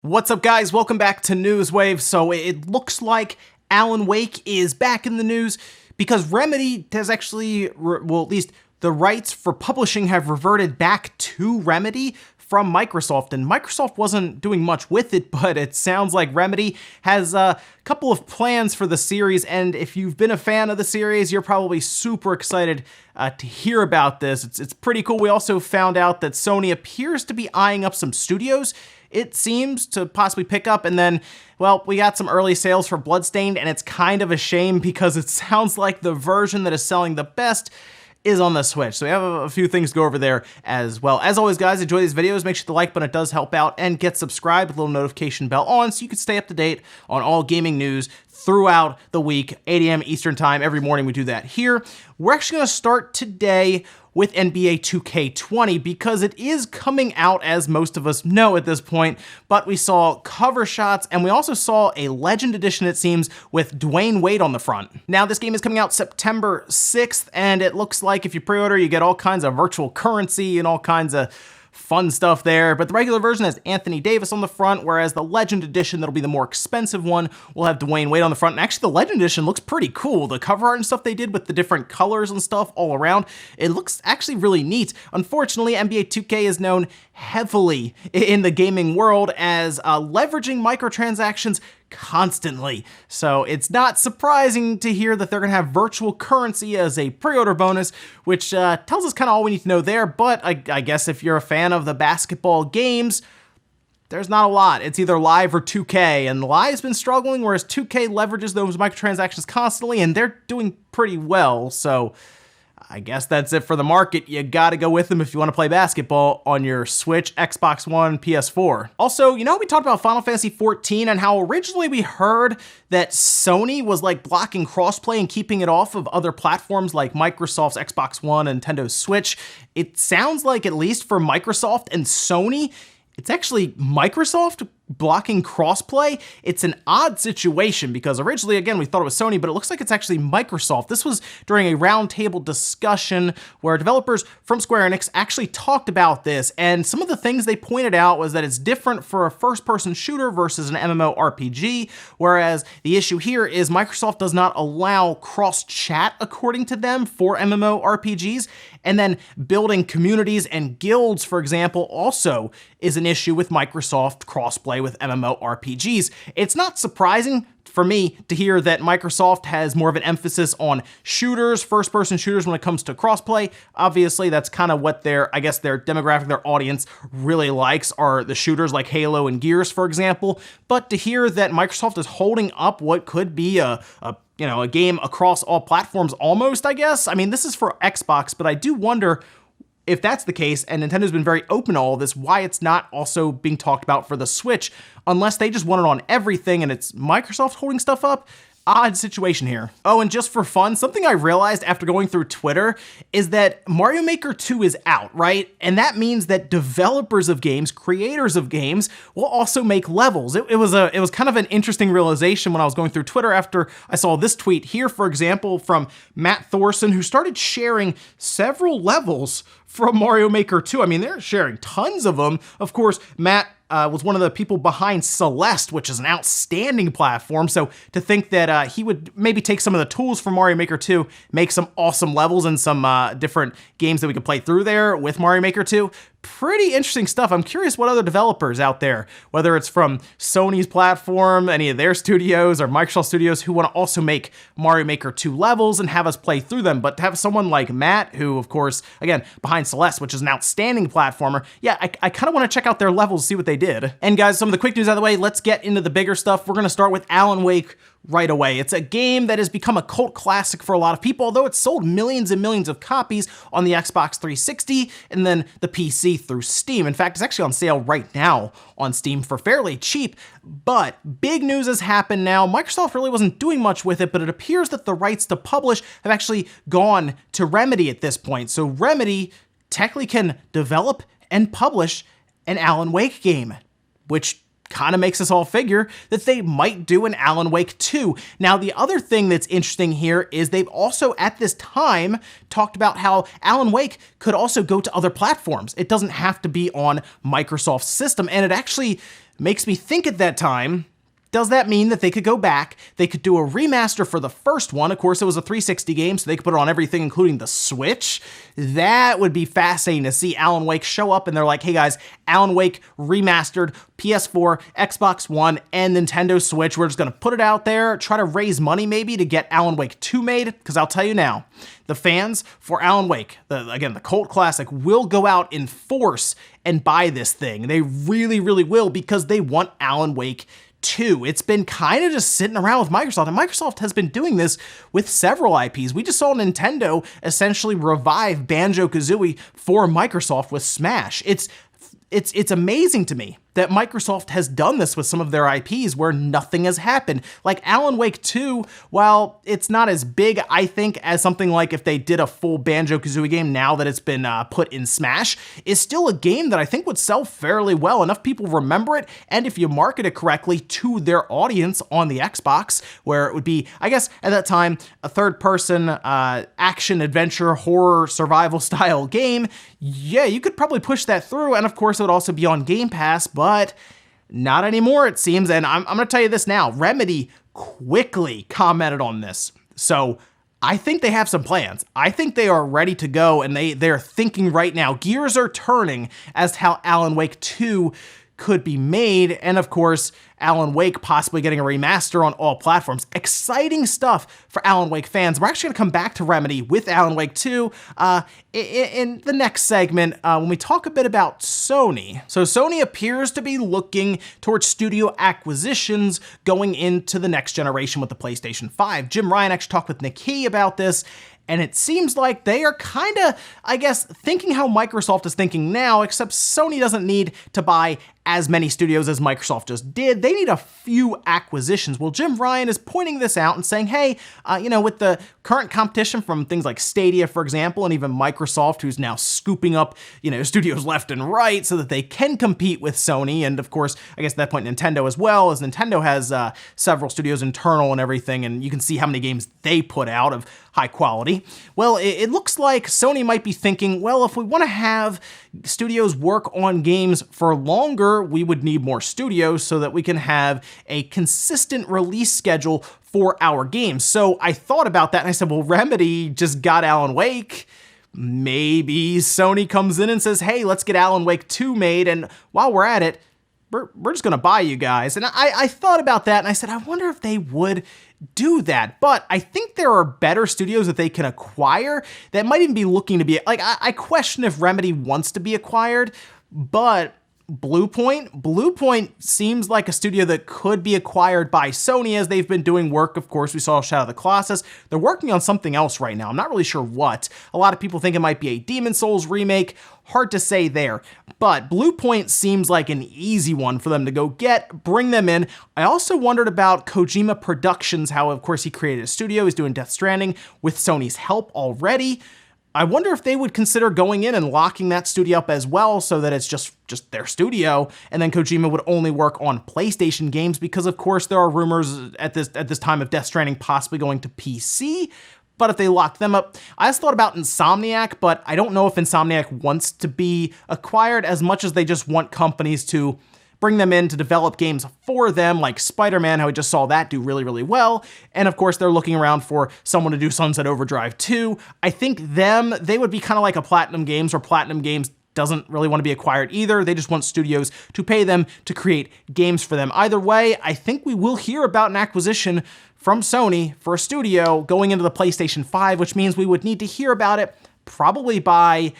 What's up, guys? Welcome back to Newswave. So it looks like Alan Wake is back in the news because Remedy has actually, well, at least the rights for publishing have reverted back to Remedy from Microsoft, and Microsoft wasn't doing much with it, but it sounds like Remedy has a couple of plans for the series, and if you've been a fan of the series, you're probably super excited to hear about this. It's pretty cool. We also found out that Sony appears to be eyeing up some studios, it seems, to possibly pick up, and then, well, we got some early sales for Bloodstained, and it's kind of a shame because it sounds like the version that is selling the best is on the Switch. So we have a few things to go over there as well. As always, guys, enjoy these videos. Make sure the like button, it does help out, and get subscribed with a little notification bell on so you can stay up to date on all gaming news throughout the week, 8 a.m. Eastern time. Every morning we do that here. We're actually going to start today with NBA 2K20 because it is coming out, as most of us know at this point, but we saw cover shots and we also saw a Legend Edition, it seems, with Dwayne Wade on the front. Now, this game is coming out September 6th, and it looks like if you pre-order, you get all kinds of virtual currency and all kinds of fun stuff there, but the regular version has Anthony Davis on the front, whereas the Legend Edition, that'll be the more expensive one, will have Dwayne Wade on the front. And actually, the Legend Edition looks pretty cool. The cover art and stuff they did with the different colors and stuff all around, it looks actually really neat. Unfortunately, NBA 2K is known heavily in the gaming world as leveraging microtransactions constantly. So it's not surprising to hear that they're going to have virtual currency as a pre-order bonus, which tells us kind of all we need to know there. But I guess if you're a fan of the basketball games, there's not a lot. It's either Live or 2K, and Live's been struggling, whereas 2K leverages those microtransactions constantly, and they're doing pretty well. So I guess that's it for the market. You gotta go with them if you want to play basketball on your Switch, Xbox One, PS4. Also, you know, we talked about Final Fantasy XIV and how originally we heard that Sony was like blocking crossplay and keeping it off of other platforms like Microsoft's Xbox One and Nintendo's Switch. It sounds like, at least for Microsoft and Sony, it's actually Microsoft blocking crossplay. It's an odd situation because originally, again, we thought it was Sony, but it looks like it's actually Microsoft. This was during a roundtable discussion where developers from Square Enix actually talked about this, and some of the things they pointed out was that it's different for a first-person shooter versus an MMORPG, whereas the issue here is Microsoft does not allow cross-chat, according to them, for MMORPGs, and then building communities and guilds, for example, also is an issue with Microsoft crossplay with MMORPGs. It's not surprising for me to hear that Microsoft has more of an emphasis on shooters, first-person shooters when it comes to crossplay. Obviously, that's kind of what their demographic, their audience really likes, are the shooters like Halo and Gears, for example. But to hear that Microsoft is holding up what could be a game across all platforms almost, I guess. I mean, this is for Xbox, but I do wonder if that's the case, and Nintendo's been very open to all this, why it's not also being talked about for the Switch, unless they just want it on everything and it's Microsoft holding stuff up. Odd situation here. Oh, and just for fun, something I realized after going through Twitter is that Mario Maker 2 is out, right? And that means that developers of games, creators of games, will also make levels. It was kind of an interesting realization when I was going through Twitter after I saw this tweet here, for example, from Matt Thorson, who started sharing several levels from Mario Maker 2. I mean, they're sharing tons of them. Of course, Matt was one of the people behind Celeste, which is an outstanding platform. So to think that he would maybe take some of the tools from Mario Maker 2, make some awesome levels and some different games that we could play through there with Mario Maker 2, pretty interesting stuff. I'm curious what other developers out there, whether it's from Sony's platform, any of their studios, or Microsoft studios, who want to also make Mario Maker 2 levels and have us play through them. But to have someone like Matt, who, of course, again, behind Celeste, which is an outstanding platformer, yeah, I kind of want to check out their levels, see what they did. And guys, some of the quick news out of the way, let's get into the bigger stuff. We're going to start with Alan Wake right away. It's a game that has become a cult classic for a lot of people, although it's sold millions and millions of copies on the Xbox 360 and then the PC through Steam. In fact, it's actually on sale right now on Steam for fairly cheap. But big news has happened now. Microsoft really wasn't doing much with it, but it appears that the rights to publish have actually gone to Remedy at this point. So Remedy technically can develop and publish an Alan Wake game, which kind of makes us all figure that they might do an Alan Wake 2. Now, the other thing that's interesting here is they've also, at this time, talked about how Alan Wake could also go to other platforms. It doesn't have to be on Microsoft's system, and it actually makes me think at that time, does that mean that they could go back, they could do a remaster for the first one? Of course, it was a 360 game, so they could put it on everything, including the Switch. That would be fascinating to see Alan Wake show up, and they're like, hey guys, Alan Wake remastered, PS4, Xbox One, and Nintendo Switch. We're just gonna put it out there, try to raise money maybe to get Alan Wake 2 made, because I'll tell you now, the fans for Alan Wake, the cult classic, will go out in force and buy this thing. They really, really will, because they want Alan Wake 2. It's been kind of just sitting around with Microsoft, and Microsoft has been doing this with several IPs. We just saw Nintendo essentially revive Banjo-Kazooie for Microsoft with Smash. It's amazing to me that Microsoft has done this with some of their IPs where nothing has happened. Like Alan Wake 2, while it's not as big, I think, as something like if they did a full Banjo-Kazooie game now that it's been put in Smash, is still a game that I think would sell fairly well. Enough people remember it, and if you market it correctly to their audience on the Xbox, where it would be, I guess, at that time, a third-person action, adventure, horror, survival style game, yeah, you could probably push that through, and of course it would also be on Game Pass, but not anymore, it seems. And I'm going to tell you this now, Remedy quickly commented on this. So I think they have some plans. I think they are ready to go, and they're thinking right now. Gears are turning as to how Alan Wake 2 could be made, and of course, Alan Wake possibly getting a remaster on all platforms. Exciting stuff for Alan Wake fans. We're actually going to come back to Remedy with Alan Wake 2 in the next segment when we talk a bit about Sony. So Sony appears to be looking towards studio acquisitions going into the next generation with the PlayStation 5. Jim Ryan actually talked with Nick Key about this, and it seems like they are kind of, I guess, thinking how Microsoft is thinking now, except Sony doesn't need to buy as many studios as Microsoft just did. They need a few acquisitions. Well, Jim Ryan is pointing this out and saying, hey, with the current competition from things like Stadia, for example, and even Microsoft, who's now scooping up, studios left and right so that they can compete with Sony. And of course, I guess at that point, Nintendo as well, as Nintendo has several studios internal and everything, and you can see how many games they put out of high quality. Well, it looks like Sony might be thinking, well, if we want to have studios work on games for longer, we would need more studios so that we can have a consistent release schedule for our games. So I thought about that and I said, well, Remedy just got Alan Wake. Maybe Sony comes in and says, hey, let's get Alan Wake 2 made, and while we're at it, we're just going to buy you guys. And I thought about that and I said, I wonder if they would do that. But I think there are better studios that they can acquire that might even be looking to be, like, I question if Remedy wants to be acquired, but Bluepoint seems like a studio that could be acquired by Sony, as they've been doing work. Of course, we saw Shadow of the Colossus. They're working on something else right now. I'm not really sure what. A lot of people think it might be a Demon's Souls remake. Hard to say there. But Bluepoint seems like an easy one for them to go get, bring them in. I also wondered about Kojima Productions, how, of course, he created a studio. He's doing Death Stranding with Sony's help already. I wonder if they would consider going in and locking that studio up as well, so that it's just their studio, and then Kojima would only work on PlayStation games, because of course there are rumors at this time of Death Stranding possibly going to PC. But if they lock them up, I just thought about Insomniac, but I don't know if Insomniac wants to be acquired as much as they just want companies to bring them in to develop games for them, like Spider-Man, how we just saw that do really, really well. And of course, they're looking around for someone to do Sunset Overdrive 2. I think they would be kind of like a Platinum Games, or Platinum Games doesn't really want to be acquired either. They just want studios to pay them to create games for them. Either way, I think we will hear about an acquisition from Sony for a studio going into the PlayStation 5, which means we would need to hear about it probably by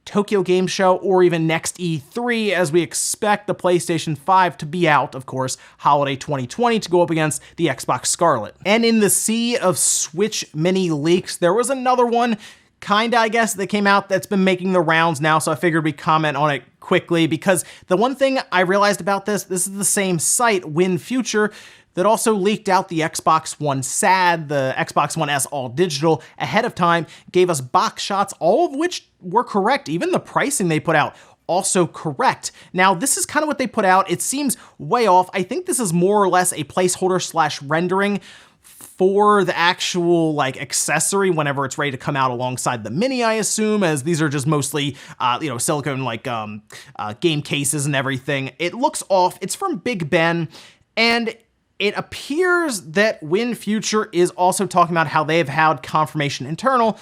Tokyo Game Show or even next E3, as we expect the PlayStation 5 to be out, of course, holiday 2020, to go up against the Xbox Scarlet. And in the sea of Switch Mini leaks, there was another one, kinda, I guess, that came out that's been making the rounds now, so I figured we'd comment on it quickly, because the one thing I realized about this is the same site, Win Future, that also leaked out the Xbox One SAD, the Xbox One S All Digital, ahead of time, gave us box shots, all of which were correct. Even the pricing they put out, also correct. Now, this is kind of what they put out. It seems way off. I think this is more or less a placeholder slash rendering for the actual like accessory whenever it's ready to come out alongside the Mini, I assume, as these are just mostly, silicone like game cases and everything. It looks off. It's from Big Ben, and it appears that WinFuture is also talking about how they have had confirmation internal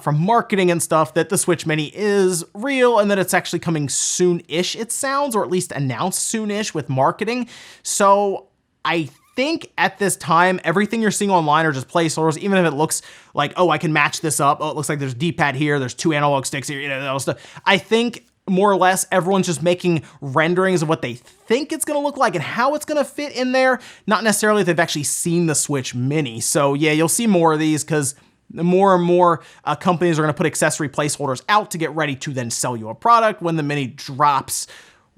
from marketing and stuff that the Switch Mini is real and that it's actually coming soon-ish, it sounds, or at least announced soon-ish with marketing. So I think at this time, everything you're seeing online are just placeholders, even if it looks like, oh, I can match this up. Oh, it looks like there's a D-pad here, there's 2 analog sticks here, that stuff. I think more or less everyone's just making renderings of what they think it's gonna look like and how it's gonna fit in there, not necessarily if they've actually seen the Switch Mini. So yeah, you'll see more of these because more and more companies are gonna put accessory placeholders out to get ready to then sell you a product when the Mini drops.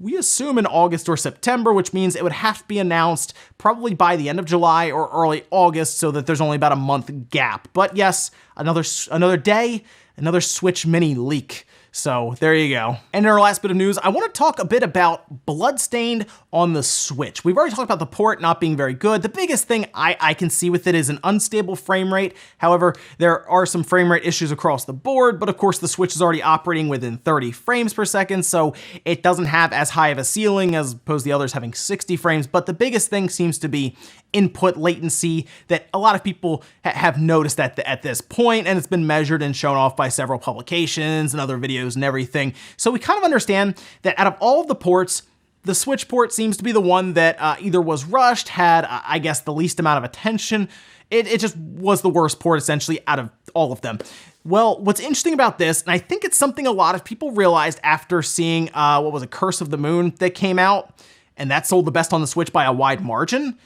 We assume in August or September, which means it would have to be announced probably by the end of July or early August so that there's only about a month gap. But yes, another day, another Switch Mini leak. So there you go. And in our last bit of news, I want to talk a bit about Bloodstained on the Switch. We've already talked about the port not being very good. The biggest thing I can see with it is an unstable frame rate. However, there are some frame rate issues across the board, but of course the Switch is already operating within 30 frames per second, so it doesn't have as high of a ceiling as opposed to the others having 60 frames. But the biggest thing seems to be input latency that a lot of people have noticed at this point, and it's been measured and shown off by several publications and other videos and everything. So we kind of understand that out of all of the ports, the Switch port seems to be the one that either was rushed, had, I guess, the least amount of attention. It just was the worst port, essentially, out of all of them. Well, what's interesting about this, and I think it's something a lot of people realized after seeing, Curse of the Moon that came out, and that sold the best on the Switch by a wide margin.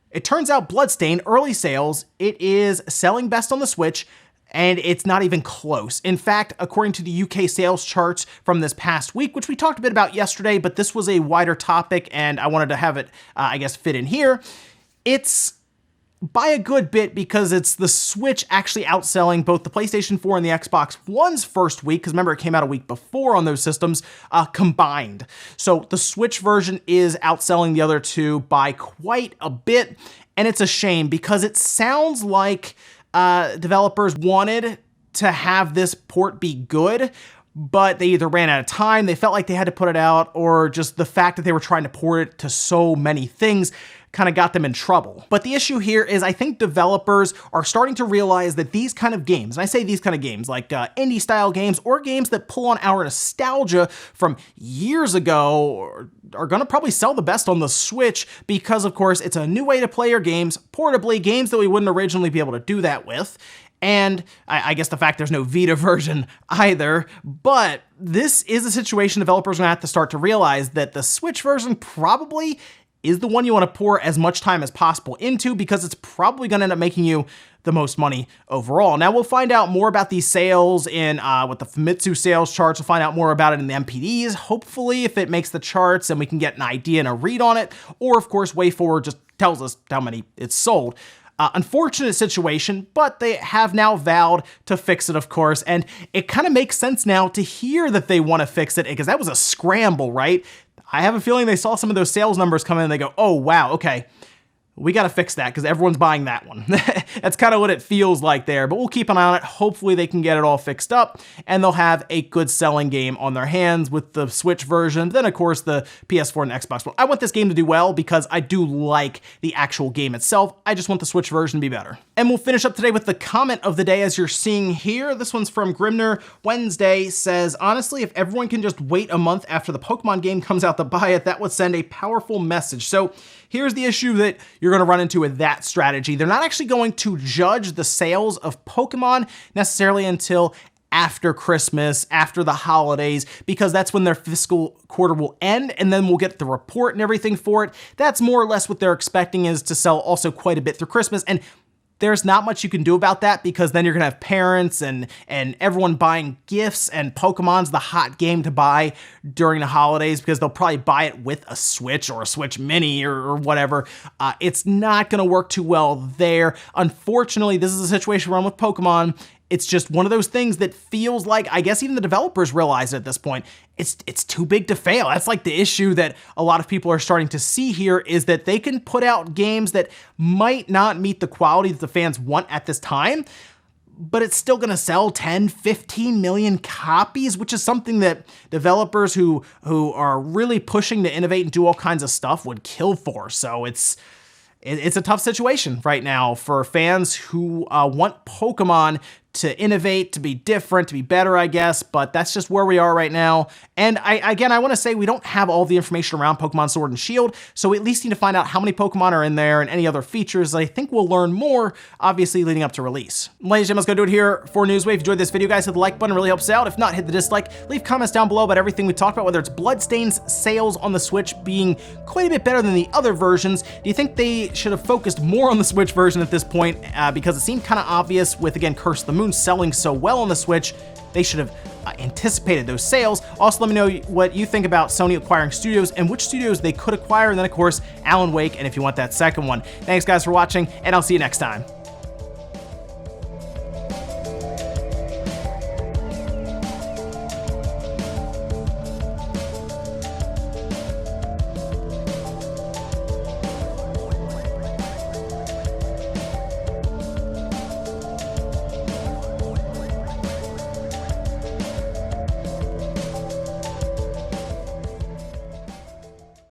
It turns out Bloodstained, early sales, it is selling best on the Switch, and it's not even close. In fact, according to the UK sales charts from this past week, which we talked a bit about yesterday, but this was a wider topic and I wanted to have it, fit in here. It's by a good bit because it's the Switch actually outselling both the PlayStation 4 and the Xbox One's first week, because remember it came out a week before on those systems, combined. So the Switch version is outselling the other two by quite a bit, and it's a shame because it sounds like developers wanted to have this port be good, but they either ran out of time, they felt like they had to put it out, or just the fact that they were trying to port it to so many things kind of got them in trouble. But the issue here is I think developers are starting to realize that these kind of games, and I say these kind of games, like indie style games or games that pull on our nostalgia from years ago, are gonna probably sell the best on the Switch because, of course, it's a new way to play your games portably, games that we wouldn't originally be able to do that with. And I guess the fact there's no Vita version either, but this is a situation developers are gonna have to start to realize that the Switch version probably is the one you want to pour as much time as possible into because it's probably going to end up making you the most money overall. Now, we'll find out more about these sales in with the Famitsu sales charts. We'll find out more about it in the MPDs, hopefully, if it makes the charts and we can get an idea and a read on it. Or, of course, WayForward just tells us how many it's sold. Unfortunate situation, but they have now vowed to fix it, of course, and it kind of makes sense now to hear that they want to fix it because that was a scramble, right? I have a feeling they saw some of those sales numbers come in and they go, oh, wow, okay, we got to fix that because everyone's buying that one. That's kind of what it feels like there, but we'll keep an eye on it. Hopefully they can get it all fixed up and they'll have a good selling game on their hands with the Switch version. Then, of course, the PS4 and Xbox One. I want this game to do well because I do like the actual game itself. I just want the Switch version to be better. And we'll finish up today with the comment of the day as you're seeing here. This one's from Grimner Wednesday, says, honestly, if everyone can just wait a month after the Pokemon game comes out to buy it, that would send a powerful message. So here's the issue that you're going to run into with that strategy. They're not actually going to judge the sales of Pokemon necessarily until after Christmas, after the holidays, because that's when their fiscal quarter will end, and then we'll get the report and everything for it. That's more or less what they're expecting is to sell also quite a bit through Christmas, and there's not much you can do about that because then you're gonna have parents and everyone buying gifts, and Pokemon's the hot game to buy during the holidays because they'll probably buy it with a Switch or a Switch Mini or whatever. It's not gonna work too well there. Unfortunately, this is a situation we're in with Pokemon. It's just one of those things that feels like, I guess even the developers realize at this point, it's too big to fail. That's like the issue that a lot of people are starting to see here, is that they can put out games that might not meet the quality that the fans want at this time, but it's still gonna sell 10, 15 million copies, which is something that developers who are really pushing to innovate and do all kinds of stuff would kill for. So it's a tough situation right now for fans who want Pokemon to innovate, to be different, to be better, I guess, but that's just where we are right now. And I want to say we don't have all the information around Pokemon Sword and Shield, so we at least need to find out how many Pokemon are in there and any other features. I think we'll learn more, obviously, leading up to release. Ladies and gentlemen, that's going to do it here for Newswave. If you enjoyed this video, guys, hit the like button, it really helps out. If not, hit the dislike. Leave comments down below about everything we talked about, whether it's Bloodstained Sales on the Switch being quite a bit better than the other versions. Do you think they should have focused more on the Switch version at this point? Because it seemed kind of obvious with, again, Curse of the Moon selling so well on the Switch, they should have anticipated those sales. Also, let me know what you think about Sony acquiring studios and which studios they could acquire, and then of course Alan Wake, and if you want that second one. Thanks guys for watching, and I'll see you next time.